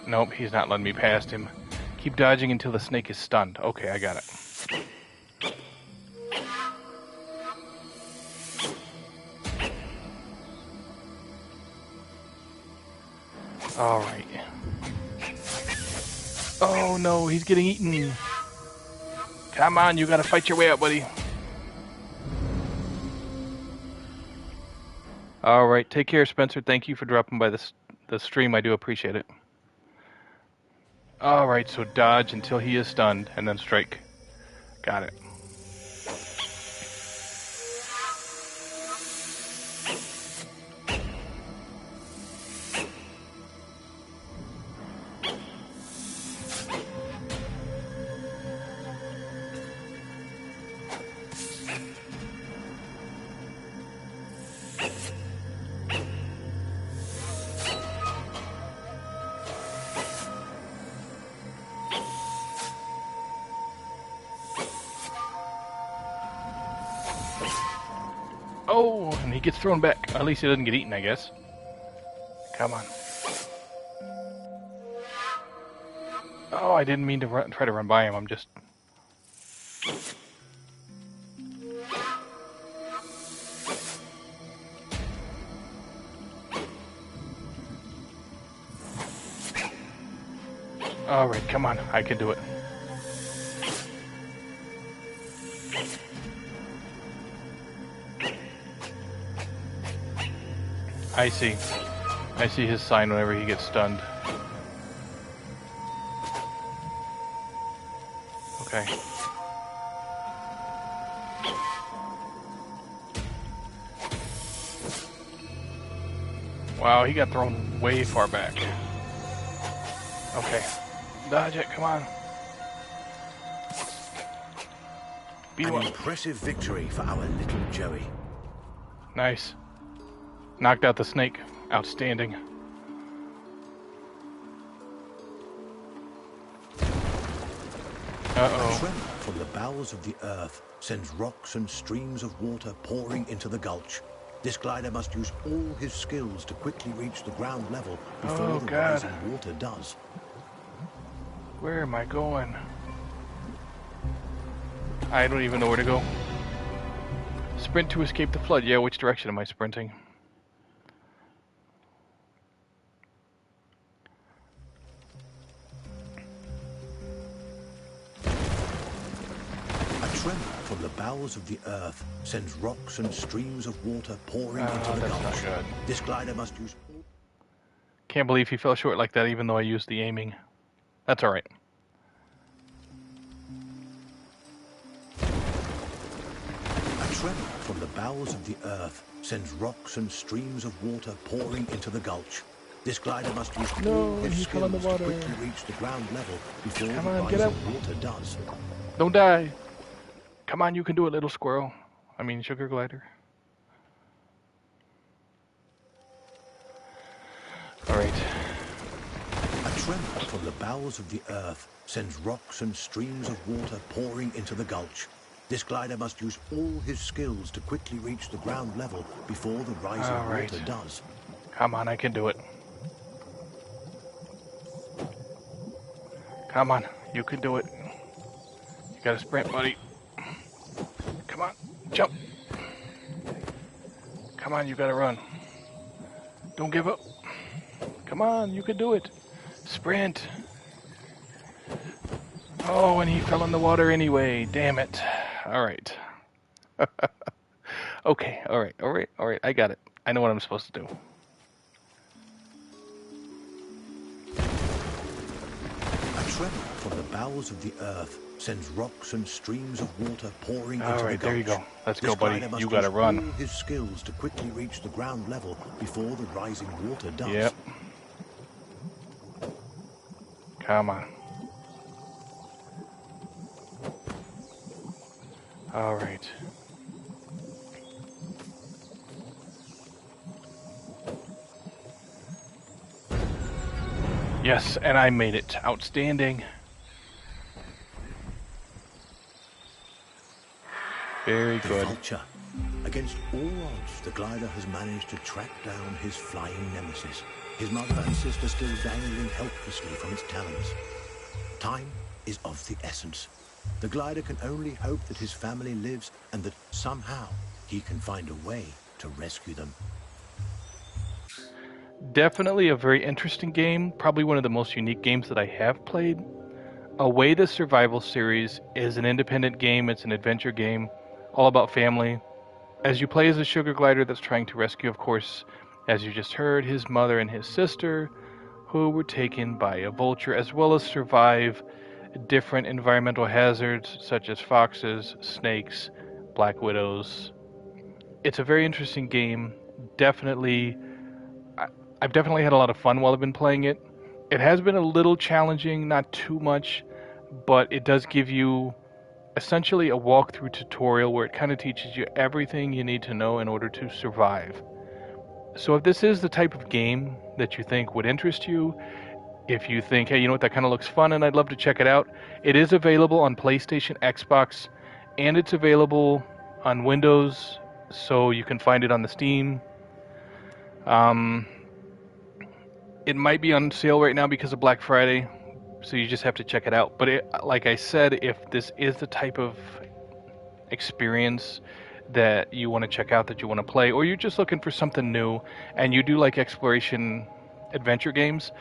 S1: Nope, he's not letting me past him. Keep dodging until the snake is stunned. Okay, I got it. Alright. Oh no, he's getting eaten. Come on, you gotta fight your way out, buddy. Alright, take care, Spencer. Thank you for dropping by the stream. I do appreciate it. Alright, so dodge until he is stunned, and then strike. Got it. Oh, and he gets thrown back. At least he doesn't get eaten, I guess. Come on. Oh, I didn't mean to try to run by him. I'm just... Alright, come on. I can do it. I see. I see his sign whenever he gets stunned. Okay. Wow, he got thrown way far back. Okay. Dodge it, come on. Beat him
S2: An
S1: up.
S2: impressive victory for our little Joey.
S1: Nice. Knocked out the snake. Outstanding.
S2: A
S1: Uh-oh.
S2: tremor from the bowels of the earth sends rocks and streams of water pouring into the gulch. This glider must use all his skills to quickly reach the ground level before
S1: Oh,
S2: the
S1: God.
S2: rising water does.
S1: Where am I going? I don't even know where to go. Sprint to escape the flood. Yeah, which direction am I sprinting?
S2: A tremor from the bowels of the earth sends rocks and streams of water pouring into the
S1: that's
S2: gulch.
S1: not good.
S2: This glider must use all...
S1: Can't believe he fell short like that even though I used the aiming. That's alright.
S2: A tremor from the bowels of the earth sends rocks and streams of water pouring into the gulch. This glider must use all his
S1: he fell in the
S2: skills to
S1: water.
S2: quickly reach the ground level before
S1: Come
S2: the
S1: on, get
S2: rising
S1: up.
S2: water does.
S1: Don't die. Come on, you can do it, little squirrel. I mean, sugar glider. Alright.
S2: A tremor from the bowels of the earth sends rocks and streams of water pouring into the gulch. This glider must use all his skills to quickly reach the ground level before the rising
S1: Alright.
S2: water does.
S1: Come on, I can do it. Come on, you can do it. You gotta sprint, buddy. Come on, jump. Come on, you gotta run. Don't give up. Come on, you can do it. Sprint. Oh, and he fell in the water anyway. Damn it. Alright. Okay, alright. I got it. I know what I'm supposed to do.
S2: A tremor from the bowels of the earth sends rocks and streams of water pouring into the
S1: Alright,
S2: gulch.
S1: there you go. Let's
S2: This
S1: go, buddy.
S2: glider must
S1: You gotta
S2: use
S1: run.
S2: all his skills to quickly reach the ground level before the rising water does.
S1: Yep. Come on. Alright. Yes, and I made it. Outstanding. Very
S2: The
S1: good.
S2: vulture. Against all odds, the glider has managed to track down his flying nemesis. His mother and sister still dangling helplessly from its talons. Time is of the essence. The glider can only hope that his family lives and that somehow he can find a way to rescue them.
S1: Definitely a very interesting game. Probably one of the most unique games that I have played. Away the Survival series is an independent game. It's an adventure game, all about family. As you play as a sugar glider that's trying to rescue, of course, as you just heard, his mother and his sister, who were taken by a vulture, as well as survive different environmental hazards such as foxes, snakes, black widows. It's a very interesting game. Definitely, I've definitely had a lot of fun while I've been playing it. It has been a little challenging, not too much, but it does give you essentially a walkthrough tutorial where it kind of teaches you everything you need to know in order to survive. So if this is the type of game that you think would interest you, if you think, hey, you know what, that kind of looks fun and I'd love to check it out, it is available on PlayStation, Xbox, and it's available on Windows, so you can find it on the Steam. It might be on sale right now because of Black Friday, so you just have to check it out. But like I said, if this is the type of experience that you want to check out, that you want to play, or you're just looking for something new and you do like exploration adventure games,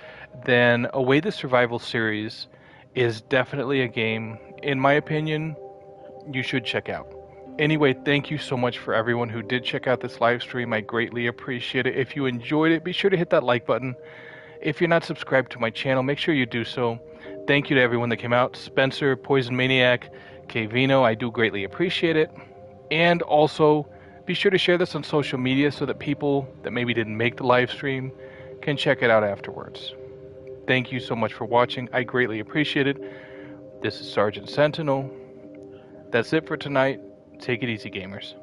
S1: then Away the Survival series is definitely a game, in my opinion, you should check out. Anyway, thank you so much for everyone who did check out this live stream. I greatly appreciate it. If you enjoyed it, be sure to hit that like button. If you're not subscribed to my channel, make sure you do so. Thank you to everyone that came out. Spencer, Poison Maniac, Kvino, I do greatly appreciate it. And also, be sure to share this on social media so that people that maybe didn't make the live stream can check it out afterwards. Thank you so much for watching. I greatly appreciate it. This is Sergeant Sentinel. That's it for tonight. Take it easy, gamers.